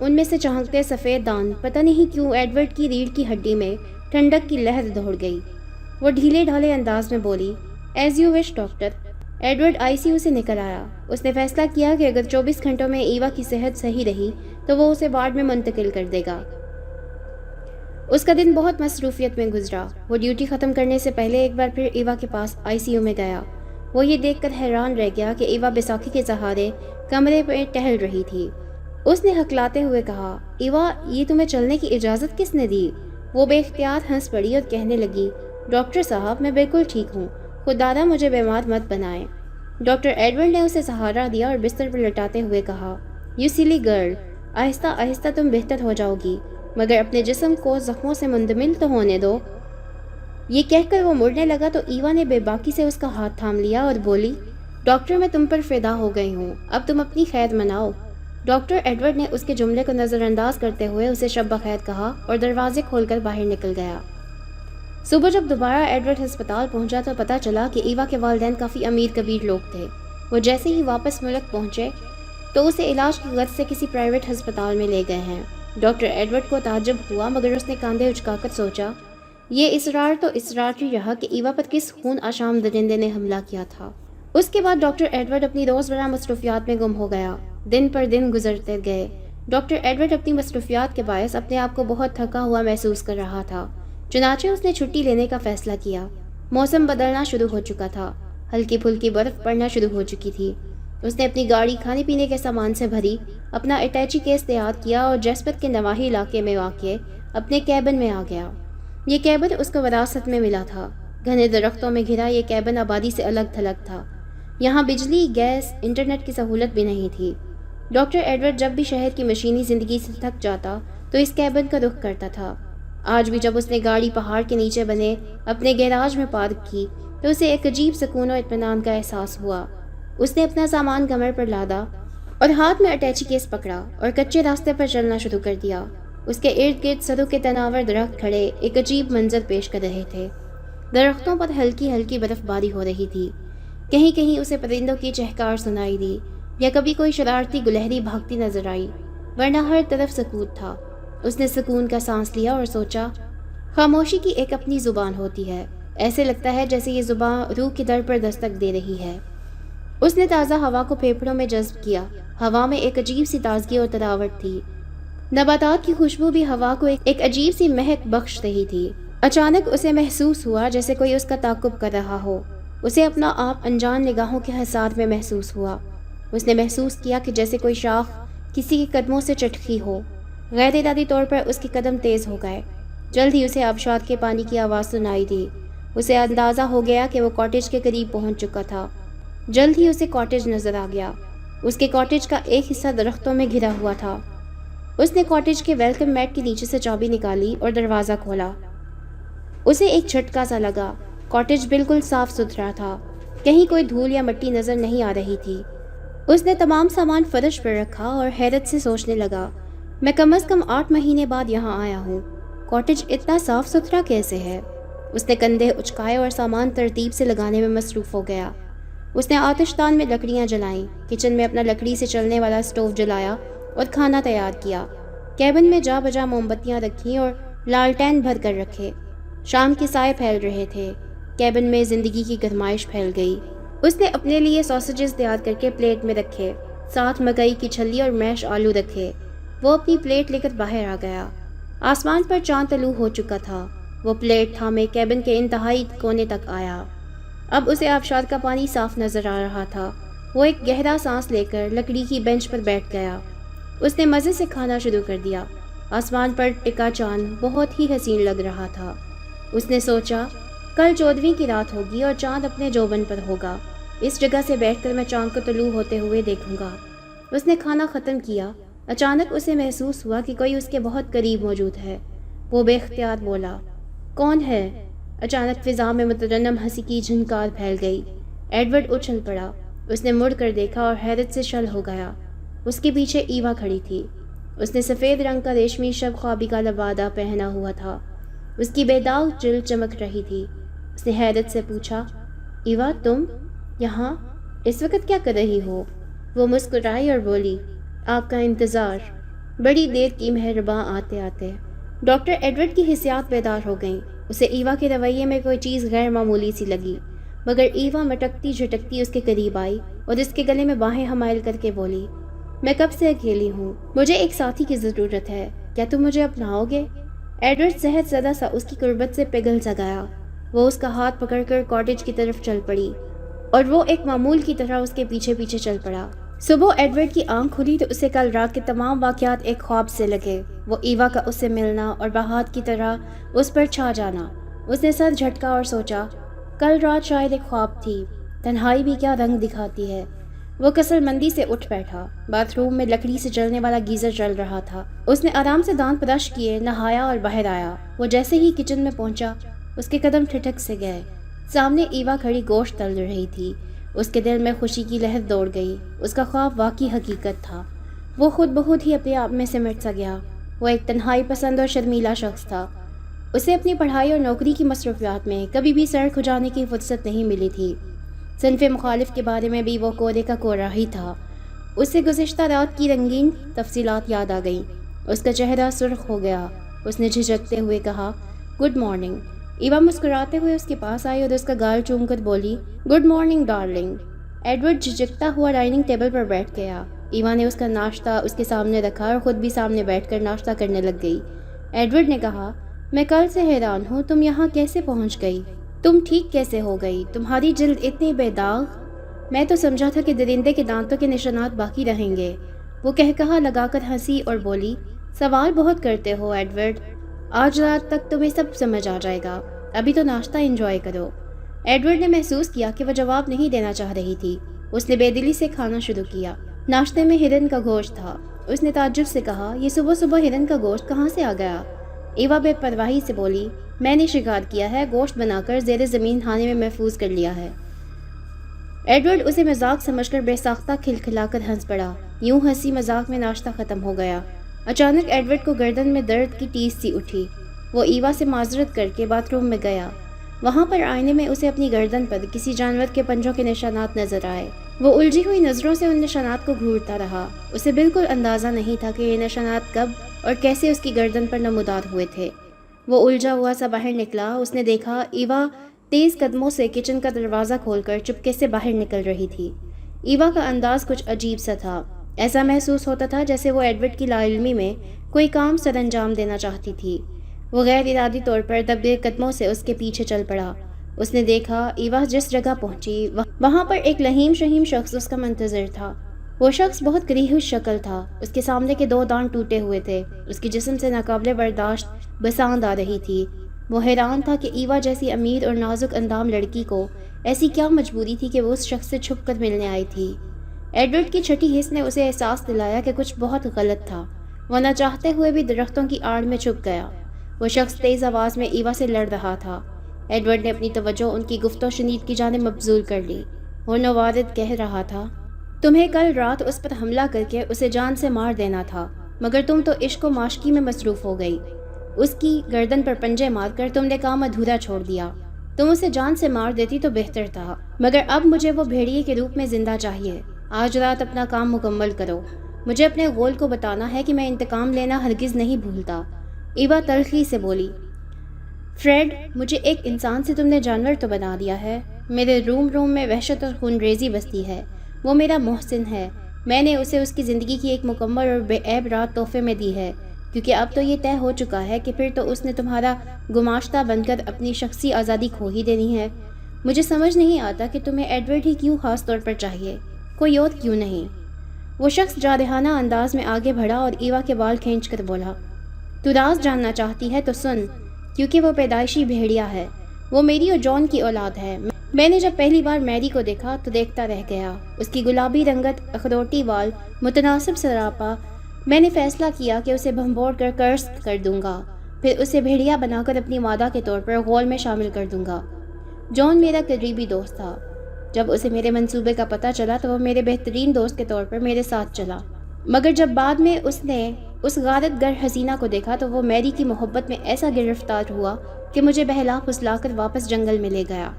ان میں سے چمکتے سفید دان پتہ نہیں کیوں ایڈورڈ کی ریڑھ کی ہڈی میں ٹھنڈک کی لہر دوڑ گئی۔ وہ ڈھیلے ڈھالے انداز میں بولی، as you wish doctor. Edward I C U سے نکل آیا۔ اس نے فیصلہ کیا کہ اگر 24 گھنٹوں میں ایوا کی صحت صحیح رہی تو وہ اسے وارڈ میں منتقل کر دے گا۔ اس کا دن بہت مصروفیت میں گزرا۔ وہ ڈیوٹی ختم کرنے سے پہلے ایک بار پھر ایوا کے پاس آئی سی یو میں گیا۔ وہ یہ دیکھ کر حیران رہ گیا کہ ایوا بیساکھی کے سہارے کمرے پہ ٹہل رہی تھی۔ اس نے ہکلاتے ہوئے کہا، ایوا، یہ تمہیں چلنے کی اجازت کس نے دی؟ وہ بے اختیار ہنس پڑی اور کہنے لگی، ڈاکٹر صاحب، میں بالکل ٹھیک ہوں، خدادا مجھے بیمار مت بنائیں۔ ڈاکٹر ایڈورڈ نے اسے سہارا دیا اور بستر پر لٹاتے ہوئے کہا، یو سلی گرل، آہستہ آہستہ تم بہتر ہو جاؤ گی، مگر اپنے جسم کو زخموں سے مندمل تو ہونے دو۔ یہ کہہ کر وہ مڑنے لگا تو ایوا نے بے باکی سے اس کا ہاتھ تھام لیا اور بولی، ڈاکٹر، میں تم پر فدا ہو گئی ہوں، اب تم اپنی خیر مناؤ۔ ڈاکٹر ایڈورڈ نے اس کے جملے کو نظر انداز کرتے ہوئے اسے شب بخیر کہا اور دروازے کھول کر باہر نکل گیا۔ صبح جب دوبارہ ایڈورڈ ہسپتال پہنچا تو پتہ چلا کہ ایوا کے والدین کافی امیر کبیر لوگ تھے۔ وہ جیسے ہی واپس ملک پہنچے تو اسے علاج کی غرض سے کسی پرائیویٹ ہسپتال میں لے گئے ہیں۔ ڈاکٹر ایڈورڈ کو تعجب ہوا، مگر اس نے کاندھے اچکا کر سوچا، یہ اصرار تو اصرار ہی رہا کہ ایوا پر کس خون آشام درندے نے حملہ کیا تھا۔ اس کے بعد ڈاکٹر ایڈورڈ اپنی روزمرہ مصروفیات میں گم ہو گیا۔ دن پر دن گزرتے گئے۔ ڈاکٹر ایڈورڈ اپنی مصروفیات کے باعث اپنے آپ کو بہت تھکا ہوا محسوس کر رہا تھا، چنانچہ اس نے چھٹی لینے کا فیصلہ کیا۔ موسم بدلنا شروع ہو چکا تھا، ہلکی پھلکی برف پڑنا شروع ہو چکی تھی۔ اس نے اپنی گاڑی کھانے پینے کے سامان سے بھری، اپنا اٹیچی کیس تیار کیا اور جیسپت کے نواحی علاقے میں واقع اپنے کیبن میں آ گیا۔ یہ کیبن اس کو وراثت میں ملا تھا۔ گھنے درختوں میں گھرا یہ کیبن آبادی سے الگ تھلگ تھا۔ یہاں بجلی، گیس، انٹرنیٹ کی سہولت بھی نہیں تھی۔ ڈاکٹر ایڈورڈ جب بھی شہر کی مشینی زندگی سے تھک جاتا تو اس کیبن کا رخ کرتا تھا۔ آج بھی جب اس نے گاڑی پہاڑ کے نیچے بنے اپنے گیراج میں پارک کی تو اسے ایک عجیب سکون و اطمینان کا احساس ہوا۔ اس نے اپنا سامان کمر پر لادا اور ہاتھ میں اٹیچی کیس پکڑا اور کچے راستے پر چلنا شروع کر دیا۔ اس کے ارد گرد سرو کے تناور درخت کھڑے ایک عجیب منظر پیش کر رہے تھے۔ درختوں پر ہلکی ہلکی برف باری ہو رہی تھی۔ کہیں کہیں اسے پرندوں کی چہکار سنائی دی یا کبھی کوئی شرارتی گلہری بھاگتی نظر آئی، ورنہ ہر طرف سکوت تھا۔ اس نے سکون کا سانس لیا اور سوچا، خاموشی کی ایک اپنی زبان ہوتی ہے، ایسے لگتا ہے جیسے یہ زبان روح کے در پر دستک دے رہی ہے۔ اس نے تازہ ہوا کو پھیپھڑوں میں جذب کیا۔ ہوا میں ایک عجیب سی تازگی اور تراوٹ تھی۔ نباتات کی خوشبو بھی ہوا کو ایک عجیب سی مہک بخش رہی تھی۔ اچانک اسے محسوس ہوا جیسے کوئی اس کا تعاقب کر رہا ہو۔ اسے اپنا آپ انجان نگاہوں کے حصار میں محسوس ہوا۔ اس نے محسوس کیا کہ جیسے کوئی شاخ کسی کے قدموں سے چٹکی ہو۔ غیر ارادی طور پر اس کے قدم تیز ہو گئے۔ جلد ہی اسے آبشار کے پانی کی آواز سنائی دی۔ اسے اندازہ ہو گیا کہ وہ کاٹیج کے قریب پہنچ چکا تھا۔ جلد ہی اسے کاٹیج نظر آ گیا۔ اس کے کاٹیج کا ایک حصہ درختوں میں گھرا ہوا تھا۔ اس نے کاٹیج کے ویلکم میٹ کے نیچے سے چابی نکالی اور دروازہ کھولا۔ اسے ایک جھٹکا سا لگا۔ کاٹیج بالکل صاف ستھرا تھا، کہیں کوئی دھول یا مٹی نظر نہیں آ رہی تھی۔ اس نے تمام سامان فرش پر رکھا اور حیرت سے سوچنے لگا، میں کم از کم 8 مہینے بعد یہاں آیا ہوں، کاٹیج اتنا صاف ستھرا کیسے ہے؟ اس نے کندھے اچکائے اور سامان ترتیب سے لگانے میں مصروف ہو گیا۔ اس نے آتش دان میں لکڑیاں جلائیں، کچن میں اپنا لکڑی سے چلنے والا سٹوو جلایا اور کھانا تیار کیا۔ کیبن میں جا بجا موم بتیاں رکھیں اور لالٹین بھر کر رکھے۔ شام کے سائے پھیل رہے تھے۔ کیبن میں زندگی کی گرمائش پھیل گئی۔ اس نے اپنے لیے ساسیجز تیار کر کے پلیٹ میں رکھے، ساتھ مکئی کی چھلی اور میش آلو رکھے۔ وہ اپنی پلیٹ لے کر باہر آ گیا۔ آسمان پر چاند طلوع ہو چکا تھا۔ وہ پلیٹ تھامے کیبن کے انتہائی کونے تک آیا۔ اب اسے آبشار کا پانی صاف نظر آ رہا تھا۔ وہ ایک گہرا سانس لے کر لکڑی کی بینچ پر بیٹھ گیا۔ اس نے مزے سے کھانا شروع کر دیا۔ آسمان پر ٹکا چاند بہت ہی حسین لگ رہا تھا۔ اس نے سوچا، کل 14ویں کی رات ہوگی اور چاند اپنے جوبن پر ہوگا۔ اس جگہ سے بیٹھ کر میں چاند کو طلوع ہوتے ہوئے دیکھوں گا۔ اس نے کھانا ختم کیا۔ اچانک اسے محسوس ہوا کہ کوئی اس کے بہت قریب موجود ہے۔ وہ بے اختیار بولا، کون ہے؟ اچانک فضا میں مترنم ہنسی کی جھنکار پھیل گئی۔ ایڈورڈ اچھل پڑا۔ اس نے مڑ کر دیکھا اور حیرت سے شل ہو گیا۔ اس کے پیچھے ایوا کھڑی تھی۔ اس نے سفید رنگ کا ریشمی شب خوابی کا لبادہ پہنا ہوا تھا۔ اس کی بے داغ جلد چمک رہی تھی۔ اس نے حیرت سے پوچھا، ایوا، تم یہاں اس وقت کیا کر رہی ہو؟ وہ مسکرائی اور بولی، آپ کا انتظار۔ بڑی دیر کی مہرباں آتے آتے ڈاکٹر ایڈورڈ کی حسیات بیدار ہو گئیں۔ اسے ایوا کے رویے میں کوئی چیز غیر معمولی سی لگی، مگر ایوا مٹکتی جھٹکتی اس کے قریب آئی اور اس کے گلے میں باہیں حمائل کر کے بولی، میں کب سے اکیلی ہوں، مجھے ایک ساتھی کی ضرورت ہے، کیا تم مجھے اپناؤ گے؟ ایڈورڈ صحت زدہ سا اس کی قربت سے پگھل سا گیا۔ وہ اس کا ہاتھ پکڑ کر کاٹیج کی طرف چل پڑی اور وہ ایک معمول کی طرح اس کے پیچھے پیچھے چل پڑا۔ صبح ایڈورڈ کی آنکھ کھلی تو اسے کل رات کے تمام واقعات ایک خواب سے لگے۔ وہ ایوا کا اس سے ملنا اور بہات کی طرح اس پر چھا جانا۔ اس نے سر جھٹکا اور سوچا، کل رات شاید ایک خواب تھی، تنہائی بھی کیا رنگ دکھاتی ہے۔ وہ کسل مندی سے اٹھ بیٹھا۔ باتھ روم میں لکڑی سے چلنے والا گیزر چل رہا تھا۔ اس نے آرام سے دانت برش کیے، نہایا اور باہر آیا۔ وہ جیسے ہی کچن میں پہنچا اس کے قدم ٹھٹک سے گئے۔ سامنے ایوا کھڑی گوشت تل رہی تھی۔ اس کے دل میں خوشی کی لہر دوڑ گئی۔ اس کا خواب واقعی حقیقت تھا۔ وہ خود بخود ہی اپنے آپ میں سمٹ سا گیا۔ وہ ایک تنہائی پسند اور شرمیلا شخص تھا۔ اسے اپنی پڑھائی اور نوکری کی مصروفیات میں کبھی بھی سر کھجانے کی فرصت نہیں ملی تھی۔ صنف مخالف کے بارے میں بھی وہ کورے کا کورا ہی تھا۔ اسے گزشتہ رات کی رنگین تفصیلات یاد آ گئیں۔ اس کا چہرہ سرخ ہو گیا۔ اس نے جھجکتے ہوئے کہا، گڈ مارننگ۔ ایوا مسکراتے ہوئے اس کے پاس آئی اور اس کا گال چوم کر بولی، گڈ مارننگ ڈارلنگ۔ ایڈورڈ جھجکتا ہوا ڈائننگ ٹیبل پر بیٹھ گیا۔ ایوا نے اس کا ناشتہ اس کے سامنے رکھا اور خود بھی سامنے بیٹھ کر ناشتہ کرنے لگ گئی۔ ایڈورڈ نے کہا، میں کل سے حیران ہوں تم یہاں کیسے پہنچ گئی؟ تم ٹھیک کیسے ہو گئی؟ تمہاری جلد اتنی بے داغ، میں تو سمجھا تھا کہ درندے کے دانتوں کے نشانات باقی رہیں گے۔ وہ کہا لگا کر ہنسی اور بولی، سوال بہت کرتے ہو ایڈورڈ، آج رات تک تمہیں سب سمجھ آ جائے گا، ابھی تو ناشتہ انجوائے کرو۔ ایڈورڈ نے محسوس کیا کہ وہ جواب نہیں دینا چاہ رہی تھی۔ اس نے بے دلی سے کھانا شروع کیا۔ ناشتے میں ہرن کا گوشت تھا۔ اس نے تعجب سے کہا، یہ صبح صبح ہرن کا گوشت کہاں سے آ گیا؟ ایوا بے پرواہی سے بولی، میں نے شکار کیا ہے، گوشت بنا کر زیر زمین کھانے میں محفوظ کر لیا ہے۔ ایڈورڈ اسے مذاق سمجھ کر بے ساختہ کھلکھلا کر ہنس پڑا۔ یوں ہنسی مذاق میں ناشتہ ختم ہو گیا۔ اچانک ایڈورڈ کو گردن میں درد کی ٹیس سی اٹھی۔ وہ ایوا سے معذرت کر کے باتھ روم میں گیا۔ وہاں پر آئینے میں اسے اپنی گردن پر کسی جانور کے پنجوں کے نشانات نظر آئے۔ وہ الجھی ہوئی نظروں سے ان نشانات کو گھورتا رہا۔ اسے بالکل اندازہ نہیں تھا کہ یہ نشانات کب اور کیسے اس کی گردن پر نمودار ہوئے تھے۔ وہ الجھا ہوا سا باہر نکلا۔ اس نے دیکھا ایوا تیز قدموں سے کچن کا دروازہ کھول کر چپکے سے باہر نکل رہی تھی۔ ایوا کا انداز کچھ عجیب سا تھا۔ ایسا محسوس ہوتا تھا جیسے وہ ایڈورڈ کی لا علمی میں کوئی کام سر انجام دینا چاہتی تھی۔ وہ غیر ارادی طور پر دبے قدموں سے اس کے پیچھے چل پڑا۔ اس نے دیکھا ایوا جس جگہ پہنچی وہاں پر ایک لہیم شہیم شخص اس کا منتظر تھا۔ وہ شخص بہت کریہ شکل تھا۔ اس کے سامنے کے 2 دانت ٹوٹے ہوئے تھے۔ اس کے جسم سے ناقابل برداشت بساند آ رہی تھی۔ وہ حیران تھا کہ ایوا جیسی امیر اور نازک اندام لڑکی کو ایسی کیا مجبوری تھی کہ وہ اس شخص سے چھپ کر ملنے آئی تھی۔ ایڈورڈ کی چھٹی حس نے اسے احساس دلایا کہ کچھ بہت غلط تھا۔ وہ نہ چاہتے ہوئے بھی درختوں کی آڑ میں چھپ گیا۔ وہ شخص تیز آواز میں ایوا سے لڑ رہا تھا۔ ایڈورڈ نے اپنی توجہ ان کی گفت و شنید کی جانب مبذول کر لی۔ وہ نوارد کہہ رہا تھا، تمہیں کل رات اس پر حملہ کر کے اسے جان سے مار دینا تھا، مگر تم تو عشق و معاشقی میں مصروف ہو گئی۔ اس کی گردن پر پنجے مار کر تم نے کام ادھورا چھوڑ دیا۔ تم اسے جان سے مار دیتی تو بہتر تھا، مگر اب مجھے وہ بھیڑیے کے روپ میں زندہ چاہیے۔ آج رات اپنا کام مکمل کرو۔ مجھے اپنے غول کو بتانا ہے کہ میں انتقام لینا ہرگز نہیں بھولتا۔ ایوا تلخی سے بولی، فریڈ، مجھے ایک انسان سے تم نے جانور تو بنا دیا ہے۔ میرے روم میں وحشت اور خونریزی بستی ہے۔ وہ میرا محسن ہے۔ میں نے اسے اس کی زندگی کی ایک مکمل اور بے عیب رات تحفے میں دی ہے، کیونکہ اب تو یہ طے ہو چکا ہے کہ پھر تو اس نے تمہارا گماشتہ بن کر اپنی شخصی آزادی کھو ہی دینی ہے۔ مجھے سمجھ نہیں آتا کہ تمہیں ایڈورڈ ہی کیوں خاص طور پر چاہیے، کوئی اور کیوں نہیں؟ وہ شخص جارحانہ انداز میں آگے بڑھا اور ایوا کے بال کھینچ کر بولا، تو راز جاننا چاہتی ہے تو سن، کیونکہ وہ پیدائشی بھیڑیا ہے۔ وہ میری اور جان کی اولاد ہے۔ میں نے جب پہلی بار میری کو دیکھا تو دیکھتا رہ گیا۔ اس کی گلابی رنگت، اخروٹی وال، متناسب سراپا۔ میں نے فیصلہ کیا کہ اسے بھنبوڑ کر قرض کر دوں گا، پھر اسے بھیڑیا بنا کر اپنی مادہ کے طور پر غول میں شامل کر دوں گا۔ جان میرا قریبی دوست تھا۔ جب اسے میرے منصوبے کا پتہ چلا تو وہ میرے بہترین دوست کے طور پر میرے ساتھ چلا، مگر جب بعد میں اس نے اس غارت گر حسینہ کو دیکھا تو وہ میری کی محبت میں ایسا گرفتار ہوا کہ مجھے بہلا پھسلا کر واپس جنگل میں لے گیا۔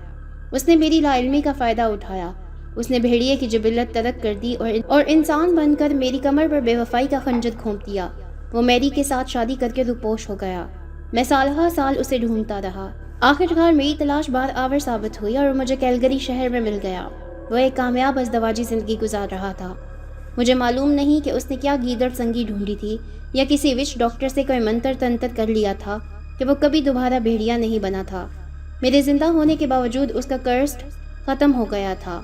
اس نے میری لا علمی کا فائدہ اٹھایا۔ اس نے بھیڑیے کی جبلت ترک کر دی اور انسان بن کر میری کمر پر بے وفائی کا خنجر گھونپ دیا۔ وہ میری کے ساتھ شادی کر کے روپوش ہو گیا۔ میں سالہ سال اسے ڈھونڈتا رہا۔ آخرکار میری تلاش بار آور ثابت ہوئی اور مجھے کیلگری شہر میں مل گیا۔ وہ ایک کامیاب ازدواجی زندگی گزار رہا تھا۔ مجھے معلوم نہیں کہ اس نے کیا گیدڑ سنگی ڈھونڈی تھی یا کسی وچ ڈاکٹر سے کوئی منتر تنتر کر لیا تھا کہ وہ کبھی دوبارہ بھیڑیا نہیں بنا تھا۔ میرے زندہ ہونے کے باوجود اس کا کرسٹ ختم ہو گیا تھا۔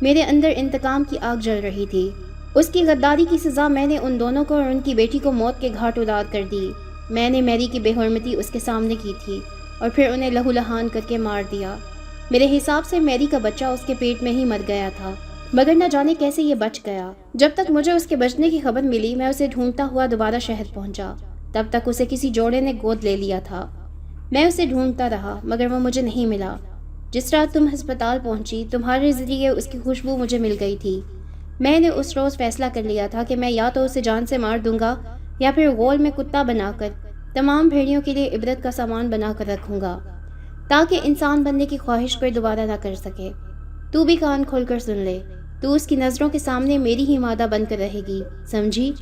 میرے اندر انتقام کی آگ جل رہی تھی۔ اس کی غداری کی سزا میں نے ان دونوں کو اور ان کی بیٹی کو موت کے گھاٹ اتار کر دی۔ میں نے میری کی بے حرمتی اس کے سامنے کی تھی اور پھر انہیں لہو لہان کر کے مار دیا۔ میرے حساب سے میری کا بچہ اس کے پیٹ میں ہی مر گیا تھا، مگر نہ جانے کیسے یہ بچ گیا۔ جب تک مجھے اس کے بچنے کی خبر ملی میں اسے ڈھونڈتا ہوا دوبارہ شہر پہنچا۔ تب تک اسے کسی جوڑے نے گود لے لیا تھا۔ میں اسے ڈھونڈتا رہا مگر وہ مجھے نہیں ملا۔ جس رات تم ہسپتال پہنچی تمہارے ذریعے اس کی خوشبو مجھے مل گئی تھی۔ میں نے اس روز فیصلہ کر لیا تھا کہ میں یا تو اسے جان سے مار دوں گا یا پھر غول میں کتا بنا کر تمام بھیڑیوں کے لیے عبرت کا سامان بنا کر رکھوں گا تاکہ انسان بننے کی خواہش کوئی دوبارہ نہ کر سکے۔ تو بھی کان کھول کر سن لے، تو اس کی نظروں کے سامنے میری ہی مادہ بن کر رہے گی، سمجھی؟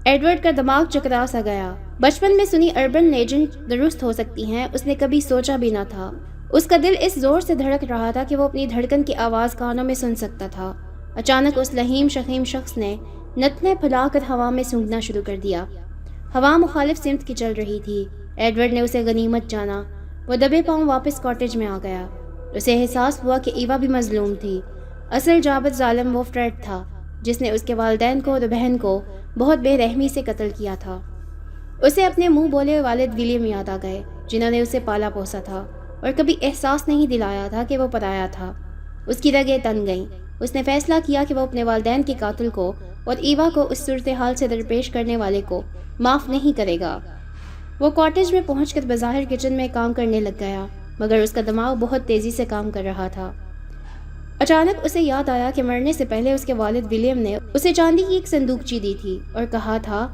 ایڈورڈ کا دماغ چکرا سا گیا۔ بچپن میں سنی اربن لیجنڈ درست ہو سکتی ہیں، اس نے کبھی سوچا بھی نہ تھا۔ اس کا دل اس زور سے دھڑک رہا تھا کہ وہ اپنی دھڑکن کی آواز کانوں میں سن سکتا تھا۔ اچانک اس لہیم شخیم شخص نے نتنے پھیلا کر ہوا میں سونگھنا شروع کر دیا۔ ہوا مخالف سمت کی چل رہی تھی۔ ایڈورڈ نے اسے غنیمت جانا۔ وہ دبے پاؤں واپس کاٹیج میں آ گیا۔ اسے احساس ہوا کہ ایوا بھی مظلوم تھی۔ اصل جابر ظالم وہ فریڈ تھا جس نے اس کے والدین کو اور بہن کو بہت بے رحمی سے قتل کیا تھا۔ اسے اپنے منہ بولے والد ولیم یاد آ گئے جنہوں نے اسے پالا پوسا تھا اور کبھی احساس نہیں دلایا تھا کہ وہ پرایا تھا۔ اس کی رگیں تن گئیں۔ اس نے فیصلہ کیا کہ وہ اپنے والدین کے قاتل کو اور ایوا کو اس صورتحال سے درپیش کرنے والے کو معاف نہیں کرے گا۔ وہ کاٹیج میں پہنچ کر بظاہر کچن میں کام کرنے لگ گیا مگر اس کا دماغ بہت تیزی سے کام کر رہا تھا۔ اچانک اسے یاد آیا کہ مرنے سے پہلے اس کے والد ولیم نے اسے چاندی کی ایک صندوقچی دی تھی اور کہا تھا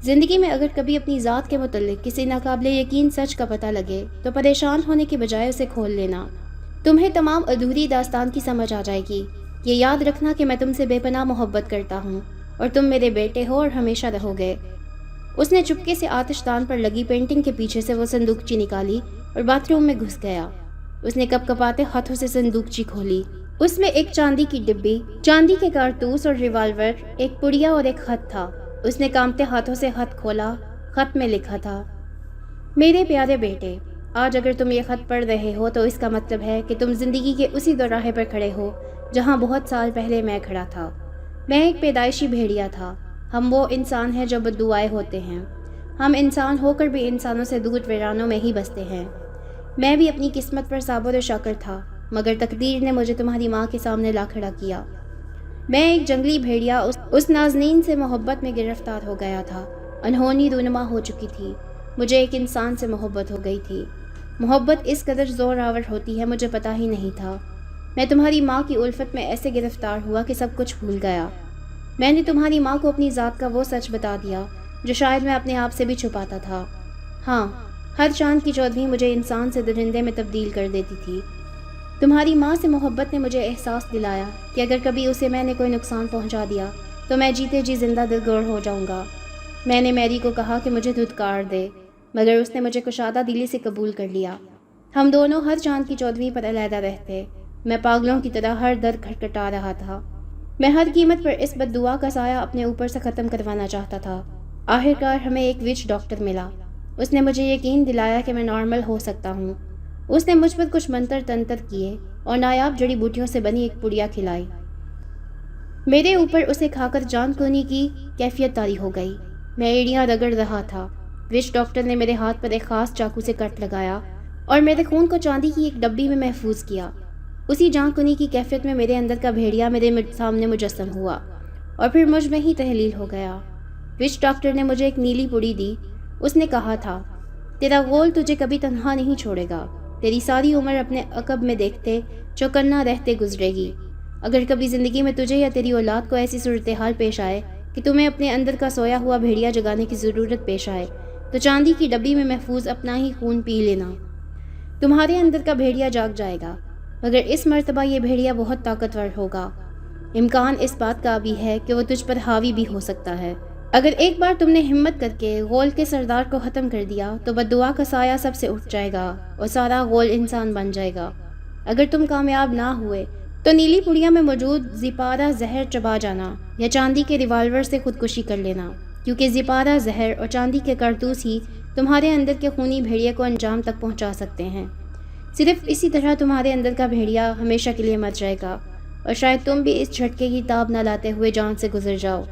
زندگی میں اگر کبھی اپنی ذات کے متعلق کسی ناقابل یقین سچ کا پتہ لگے تو پریشان ہونے کے بجائے اسے کھول لینا۔ تمہیں تمام ادھوری داستان کی سمجھ آ جائے گی۔ یہ یاد رکھنا کہ میں تم سے بے پناہ محبت کرتا ہوں اور تم میرے بیٹے ہو اور ہمیشہ رہو گے۔ اس نے چپکے سے آتش دان پر لگی پینٹنگ کے پیچھے سے وہ صندوقچی نکالی اور باتھ روم میں گھس گیا۔ اس نے کپ کپاتے ہاتھوں سے صندوقچی کھولی۔ اس میں ایک چاندی کی ڈبی، چاندی کے کارتوس اور ریوالور، ایک پڑیا اور ایک خط تھا۔ اس نے کانپتے ہاتھوں سے خط کھولا۔ خط میں لکھا تھا، میرے پیارے بیٹے، آج اگر تم یہ خط پڑھ رہے ہو تو اس کا مطلب ہے کہ تم زندگی کے اسی دوراہے پر کھڑے ہو جہاں بہت سال پہلے میں کھڑا تھا۔ میں ایک پیدائشی بھیڑیا تھا۔ ہم وہ انسان ہیں جو بددعائے ہوتے ہیں۔ ہم انسان ہو کر بھی انسانوں سے دور ویرانوں میں ہی بستے ہیں۔ میں بھی اپنی قسمت پر صابر و شاکر تھا مگر تقدیر نے مجھے تمہاری ماں کے سامنے لا کھڑا کیا۔ میں ایک جنگلی بھیڑیا اس نازنین سے محبت میں گرفتار ہو گیا تھا۔ انہونی رونما ہو چکی تھی۔ مجھے ایک انسان سے محبت ہو گئی تھی۔ محبت اس قدر زور آور ہوتی ہے مجھے پتہ ہی نہیں تھا۔ میں تمہاری ماں کی الفت میں ایسے گرفتار ہوا کہ سب کچھ بھول گیا۔ میں نے تمہاری ماں کو اپنی ذات کا وہ سچ بتا دیا جو شاید میں اپنے آپ سے بھی چھپاتا تھا۔ ہاں، ہر چاند کی چودھویں مجھے انسان سے درندے میں تبدیل کر دیتی تھی۔ تمہاری ماں سے محبت نے مجھے احساس دلایا کہ اگر کبھی اسے میں نے کوئی نقصان پہنچا دیا تو میں جیتے جی زندہ دلگور ہو جاؤں گا۔ میں نے میری کو کہا کہ مجھے دھتکار دے مگر اس نے مجھے کشادہ دلی سے قبول کر لیا۔ ہم دونوں ہر چاند کی چودھویں پر علیحدہ رہتے۔ میں پاگلوں کی طرح ہر در کھٹکھٹا رہا تھا۔ میں ہر قیمت پر اس بد دعا کا سایہ اپنے اوپر سے ختم کروانا چاہتا تھا۔ آخرکار ہمیں ایک وچ ڈاکٹر ملا۔ اس نے مجھے یقین دلایا کہ میں نارمل ہو سکتا ہوں۔ اس نے مجھ پر کچھ منتر تنتر کیے اور نایاب جڑی بوٹیوں سے بنی ایک پڑیا کھلائی۔ میرے اوپر اسے کھا کر جان کنی کی کیفیت طاری ہو گئی۔ میں ایڑیاں رگڑ رہا تھا۔ وچ ڈاکٹر نے میرے ہاتھ پر ایک خاص چاقو سے کٹ لگایا اور میرے خون کو چاندی کی ایک ڈبی میں محفوظ کیا۔ اسی جان کنی کی کیفیت میں میرے اندر کا بھیڑیا میرے سامنے مجسم ہوا اور پھر مجھ میں ہی تحلیل ہو گیا۔ وچ ڈاکٹر نے مجھے ایک نیلی پڑی دی۔ اس نے کہا تھا، تیرا غول تجھے کبھی تنہا نہیں چھوڑے گا۔ تیری ساری عمر اپنے عقب میں دیکھتے چوکنا رہتے گزرے گی۔ اگر کبھی زندگی میں تجھے یا تیری اولاد کو ایسی صورتحال پیش آئے کہ تمہیں اپنے اندر کا سویا ہوا بھیڑیا جگانے کی ضرورت پیش آئے تو چاندی کی ڈبی میں محفوظ اپنا ہی خون پی لینا۔ تمہارے اندر کا بھیڑیا جاگ جائے گا مگر اس مرتبہ یہ بھیڑیا بہت طاقتور ہوگا۔ امکان اس بات کا بھی ہے کہ وہ تجھ پر حاوی بھی ہو سکتا ہے۔ اگر ایک بار تم نے ہمت کر کے غول کے سردار کو ختم کر دیا تو بددعا کا سایہ سب سے اٹھ جائے گا اور سارا غول انسان بن جائے گا۔ اگر تم کامیاب نہ ہوئے تو نیلی پڑیا میں موجود زپارہ زہر چبا جانا یا چاندی کے ریوالور سے خودکشی کر لینا، کیونکہ زپارہ زہر اور چاندی کے کارتوس ہی تمہارے اندر کے خونی بھیڑیے کو انجام تک پہنچا سکتے ہیں۔ صرف اسی طرح تمہارے اندر کا بھیڑیا ہمیشہ کے لیے مر جائے گا اور شاید تم بھی اس جھٹکے کی تاب نہ لاتے ہوئے جان سے گزر جاؤ۔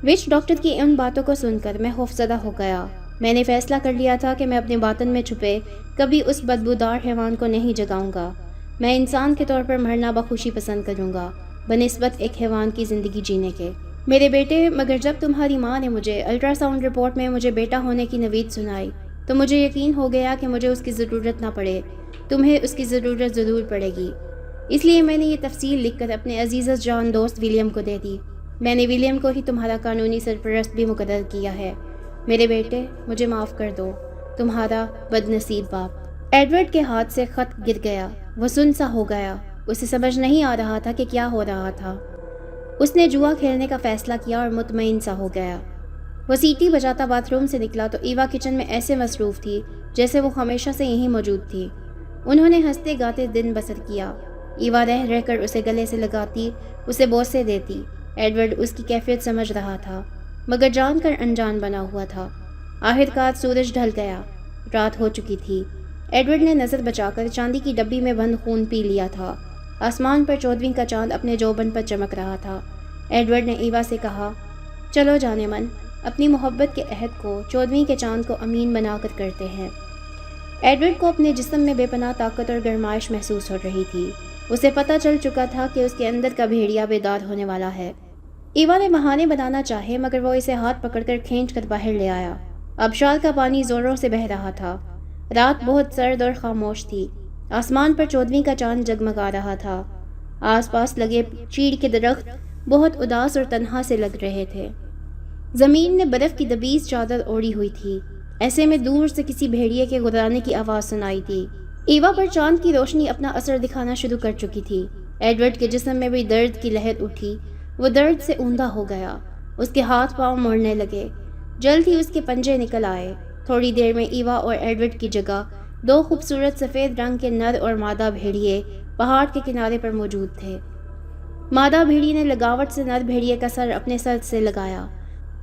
وچ ڈاکٹر کی ان باتوں کو سن کر میں خوفزدہ ہو گیا۔ میں نے فیصلہ کر لیا تھا کہ میں اپنے باطن میں چھپے کبھی اس بدبودار حیوان کو نہیں جگاؤں گا۔ میں انسان کے طور پر مرنا بخوشی پسند کروں گا بنسبت ایک حیوان کی زندگی جینے کے۔ میرے بیٹے، مگر جب تمہاری ماں نے مجھے الٹرا ساؤنڈ رپورٹ میں مجھے بیٹا ہونے کی نوید سنائی تو مجھے یقین ہو گیا کہ مجھے اس کی ضرورت نہ پڑے، تمہیں اس کی ضرورت ضرور پڑے گی۔ اس لیے میں نے یہ تفصیل لکھ کر اپنے عزیز جان دوست ولیم کو دے دی۔ میں نے ولیم کو ہی تمہارا قانونی سرپرست بھی مقرر کیا ہے۔ میرے بیٹے، مجھے معاف کر دو، تمہارا بد نصیب باپ۔ ایڈورڈ کے ہاتھ سے خط گر گیا۔ وہ سن سا ہو گیا۔ اسے سمجھ نہیں آ رہا تھا کہ کیا ہو رہا تھا۔ اس نے جوا کھیلنے کا فیصلہ کیا اور مطمئن سا ہو گیا۔ وہ سیٹی بجاتا باتھ روم سے نکلا تو ایوا کچن میں ایسے مصروف تھی جیسے وہ ہمیشہ سے یہیں موجود تھی۔ انہوں نے ہنستے گاتے دن بسر کیا۔ ایوا رہ رہ کر اسے گلے سے لگاتی، اسے بوسے دیتی۔ ایڈورڈ اس کی کیفیت سمجھ رہا تھا مگر جان کر انجان بنا ہوا تھا۔ آخرکار سورج ڈھل گیا، رات ہو چکی تھی۔ ایڈورڈ نے نظر بچا کر چاندی کی ڈبی میں بند خون پی لیا تھا۔ آسمان پر 14ویں کا چاند اپنے جوبن پر چمک رہا تھا۔ ایڈورڈ نے ایوا سے کہا، چلو جانے من، اپنی محبت کے عہد کو 14ویں کے چاند کو امین بنا کر کرتے ہیں۔ ایڈورڈ کو اپنے جسم میں بے پناہ طاقت اور گرمائش محسوس ہو رہی تھی۔ اسے پتہ چل چکا تھا کہ اس کے اندر کا بھیڑیا بیدار ہونے والا ہے۔ ایوا نے بہانے بنانا چاہے مگر وہ اسے ہاتھ پکڑ کر کھینچ کر باہر لے آیا۔ آبشار کا پانی زوروں سے بہہ رہا تھا۔ رات بہت سرد اور خاموش تھی۔ آسمان پر 14ویں کا چاند جگمگا رہا تھا۔ آس پاس لگے چیڑ کے درخت بہت اداس اور تنہا سے لگ رہے تھے۔ زمین نے برف کی دبیز چادر اوڑھی ہوئی تھی۔ ایسے میں دور سے کسی بھیڑیے کے گھرانے کی آواز سنائی تھی۔ ایوا پر چاند کی روشنی اپنا اثر دکھانا شروع کر چکی تھی۔ ایڈورڈ کے جسم میں بھی درد کی لہر اٹھی۔ وہ درد سے اوندا ہو گیا۔ اس کے ہاتھ پاؤں مڑنے لگے۔ جلد ہی اس کے پنجے نکل آئے۔ تھوڑی دیر میں ایوا اور ایڈورڈ کی جگہ دو خوبصورت سفید رنگ کے نر اور مادہ بھیڑیے پہاڑ کے کنارے پر موجود تھے۔ مادہ بھیڑیے نے لگاوٹ سے نر بھیڑیے کا سر اپنے سر سے لگایا۔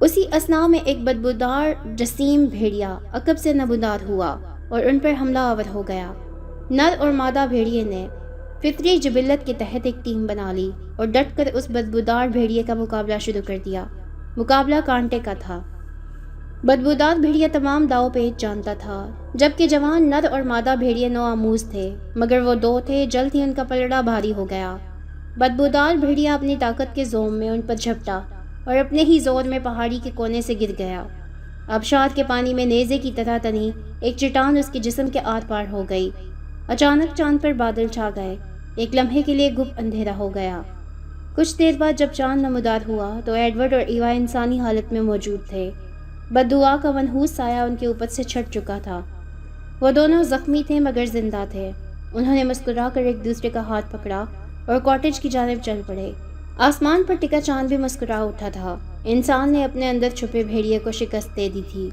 اسی اثناء میں ایک بدبودار جسیم بھیڑیا عقب سے نمودار ہوا اور ان پر حملہ آور ہو گیا۔ نر اور مادہ بھیڑیے نے فطری جبلت کے تحت ایک ٹیم بنا لی اور ڈٹ کر اس بدبودار بھیڑیے کا مقابلہ شروع کر دیا۔ مقابلہ کانٹے کا تھا۔ بدبودار بھیڑیا تمام داؤ پیچ جانتا تھا، جبکہ جوان نر اور مادہ بھیڑیے نو آموز تھے مگر وہ دو تھے۔ جلد ہی ان کا پلڑا بھاری ہو گیا۔ بدبودار بھیڑیا اپنی طاقت کے زوم میں ان پر جھپٹا اور اپنے ہی زور میں پہاڑی کے کونے سے گر گیا۔ آبشار کے پانی میں نیزے کی طرح تنی ایک چٹان اس کے جسم کے آر پار ہو گئی۔ اچانک چاند پر بادل چھا گئے۔ ایک لمحے کے لیے گپ اندھیرا ہو گیا۔ کچھ دیر بعد جب چاند نمودار ہوا تو ایڈورڈ اور ایوا انسانی حالت میں موجود تھے۔ بددعا کا منحوس سایہ ان کے اوپر سے چھٹ چکا تھا۔ وہ دونوں زخمی تھے مگر زندہ تھے۔ انہوں نے مسکرا کر ایک دوسرے کا ہاتھ پکڑا اور کاٹیج کی جانب چل پڑے۔ آسمان پر ٹکا چاند بھی مسکرا اٹھا تھا۔ انسان نے اپنے اندر چھپے بھیڑیے کو شکست دے دی تھی۔